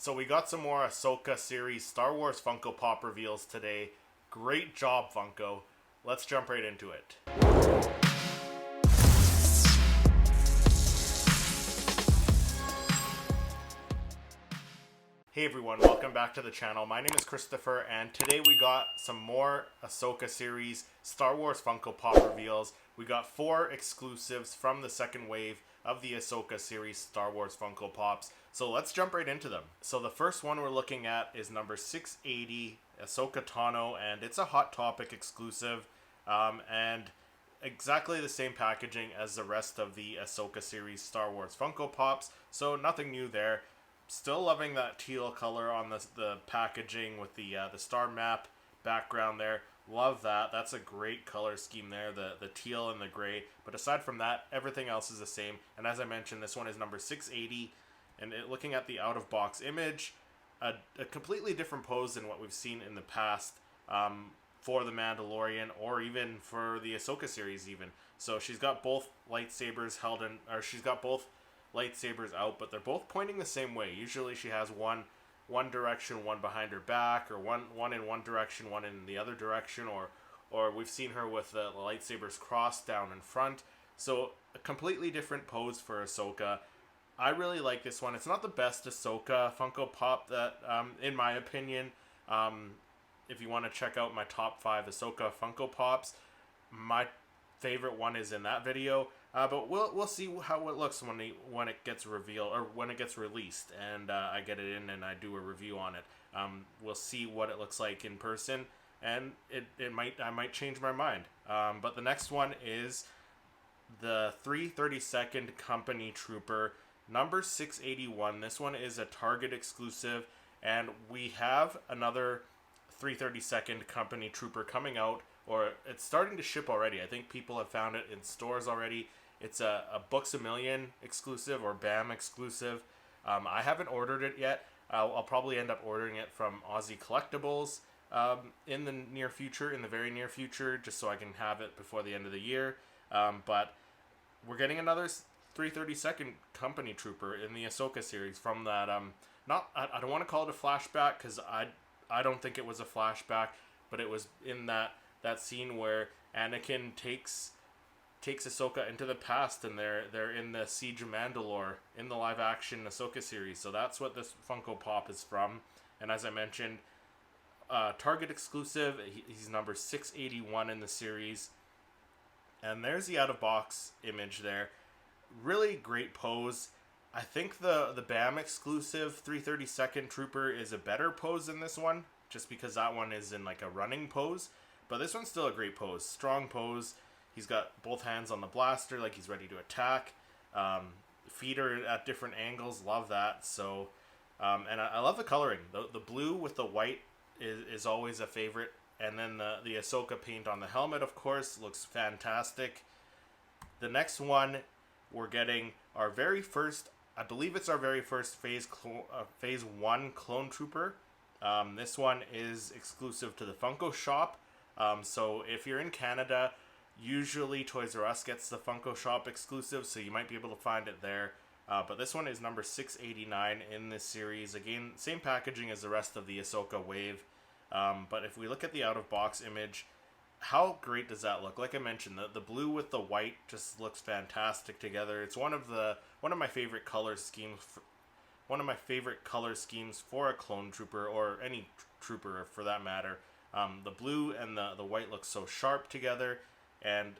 So we got some more Ahsoka series Star Wars Funko Pop reveals today. Great job, Funko. Let's jump right into it. Hey everyone, welcome back to the channel. My name is Christopher, and today we got some more Ahsoka series Star Wars Funko Pop reveals. We got 4 exclusives from the second wave of the Ahsoka series Star Wars Funko Pops. So let's jump right into them. So the first one we're looking at is number 680, Ahsoka Tano, and it's a Hot Topic exclusive, and exactly the same packaging as the rest of the Ahsoka series Star Wars Funko Pops, so nothing new there. Still loving that teal color on the packaging with the star map background there. Love that. That's a great color scheme there, the teal and the gray. But aside from that, everything else is the same. And as I mentioned, this one is number 680. And looking at the out-of-box image, a completely different pose than what we've seen in the past for the Mandalorian or even for the Ahsoka series even. So she's got both lightsabers held in, or she's got both lightsabers out, but they're both pointing the same way. Usually she has one direction, one behind her back, or one in one direction, one in the other direction, or we've seen her with the lightsabers crossed down in front. So a completely different pose for Ahsoka. I really like this one. It's not the best Ahsoka Funko Pop that, in my opinion. If you want to check out my top 5 Ahsoka Funko Pops, my favorite one is in that video. But we'll see how it looks when it gets revealed, or when it gets released, and I get it in and I do a review on it. We'll see what it looks like in person, and I might change my mind. But the next one is the 332nd Company Trooper, number 681. This one is a Target exclusive, and we have another 332nd Company Trooper coming out, or it's starting to ship already. I think people have found it in stores already. It's a Books A Million exclusive, or BAM exclusive. I haven't ordered it yet. I'll probably end up ordering it from Aussie Collectibles in the near future, in the very near future, just so I can have it before the end of the year. But we're getting another 332nd Company Trooper in the Ahsoka series from that. I don't want to call it a flashback, because I don't think it was a flashback, but it was in that scene where Anakin takes Ahsoka into the past, and they're in the Siege of Mandalore in the live action Ahsoka series. So that's what this Funko Pop is from. And as I mentioned, Target exclusive. He's number 681 in the series. And there's the out of box image there. Really great pose. I think the BAM exclusive 332nd Trooper is a better pose than this one, just because that one is in like a running pose. But this one's still a great pose. Strong pose. He's got both hands on the blaster, like he's ready to attack. Feet are at different angles. Love that. So, and I love the coloring. The blue with the white is always a favorite. And then the Ahsoka paint on the helmet, of course, looks fantastic. The next one, we're getting our very first, I believe it's our very first Phase 1 Clone Trooper. This one is exclusive to the Funko Shop. So if you're in Canada, usually Toys R Us gets the Funko Shop exclusive, so you might be able to find it there. But this one is number 689 in this series. Again, same packaging as the rest of the Ahsoka wave. But if we look at the out-of-box image, how great does that look? Like I mentioned, the blue with the white just looks fantastic together. It's one of my favorite color schemes. One of my favorite color schemes for a clone trooper, or any trooper for that matter. The blue and the white look so sharp together, and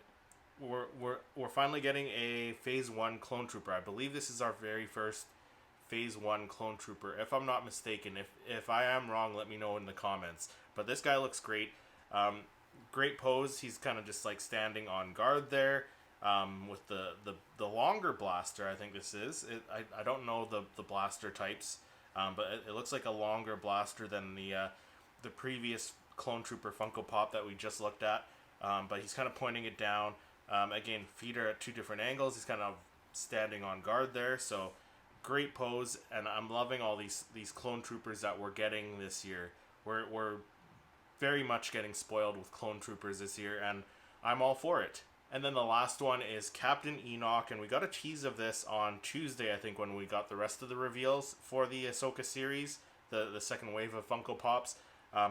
we're finally getting a Phase 1 Clone Trooper. I believe this is our very first Phase 1 Clone Trooper, if I'm not mistaken. If I am wrong, let me know in the comments. But this guy looks great. Great pose. He's kind of just like standing on guard there, with the longer blaster. I think this is. I don't know the blaster types, but it looks like a longer blaster than the previous Clone Trooper Funko Pop that we just looked at. But he's kind of pointing it down. Again, feet are at 2 different angles. He's kind of standing on guard there. So great pose, and I'm loving all these Clone Troopers that we're getting this year. We're very much getting spoiled with Clone Troopers this year, and I'm all for it. And then the last one is Captain Enoch, and we got a tease of this on Tuesday, I think, when we got the rest of the reveals for the Ahsoka series, the second wave of Funko Pops.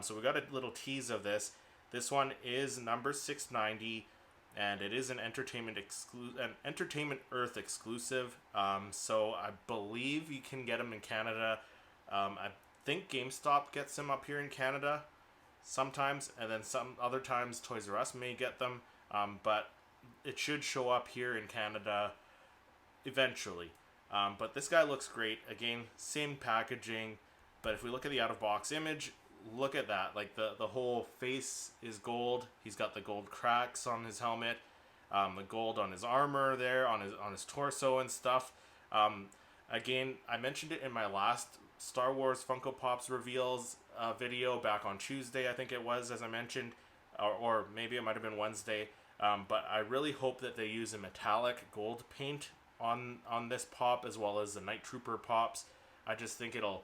So we got a little tease of this. This one is number 690, and it is an Entertainment Earth exclusive. So I believe you can get them in Canada. I think GameStop gets them up here in Canada sometimes, and then some other times Toys R Us may get them. But it should show up here in Canada eventually. But this guy looks great. Again, same packaging, but if we look at the out-of-box image, look at that. Like the whole face is gold. He's got the gold cracks on his helmet, the gold on his armor there, on his torso and stuff. Again, I mentioned it in my last Star Wars Funko Pops reveals video back on Tuesday, I think it was, as I mentioned, or maybe it might have been Wednesday. But I really hope that they use a metallic gold paint on this pop, as well as the Night Trooper pops. I just think it'll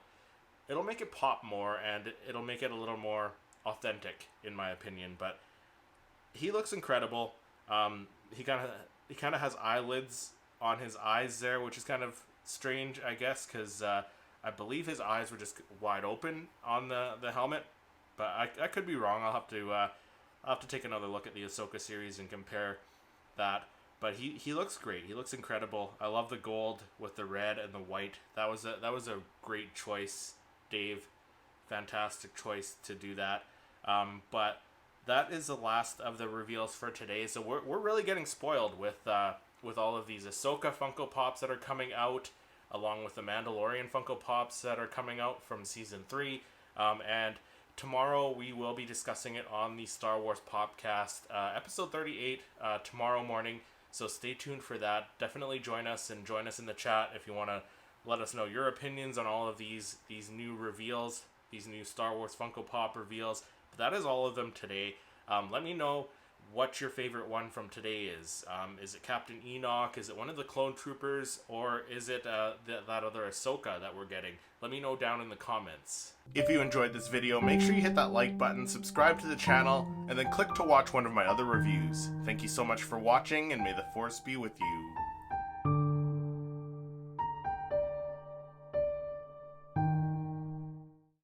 make it pop more, and it'll make it a little more authentic, in my opinion. But he looks incredible. He kind of has eyelids on his eyes there, which is kind of strange, I guess, because I believe his eyes were just wide open on the helmet. But I could be wrong. I'll have to take another look at the Ahsoka series and compare that. But he looks great. He looks incredible. I love the gold with the red and the white. That was a great choice, Dave. Fantastic choice to do that. But that is the last of the reveals for today. So we're really getting spoiled with all of these Ahsoka Funko Pops that are coming out, along with the Mandalorian Funko Pops that are coming out from Season 3. And tomorrow we will be discussing it on the Star Wars Popcast, episode 38, tomorrow morning. So stay tuned for that. Definitely join us in the chat if you want to let us know your opinions on all of these new reveals, these new Star Wars Funko Pop reveals. But that is all of them today. Let me know what your favorite one from today is. Is it Captain Enoch? Is it one of the clone troopers? Or is it that other Ahsoka that we're getting? Let me know down in the comments. If you enjoyed this video, make sure you hit that like button, subscribe to the channel, and then click to watch one of my other reviews. Thank you so much for watching, and may the Force be with you.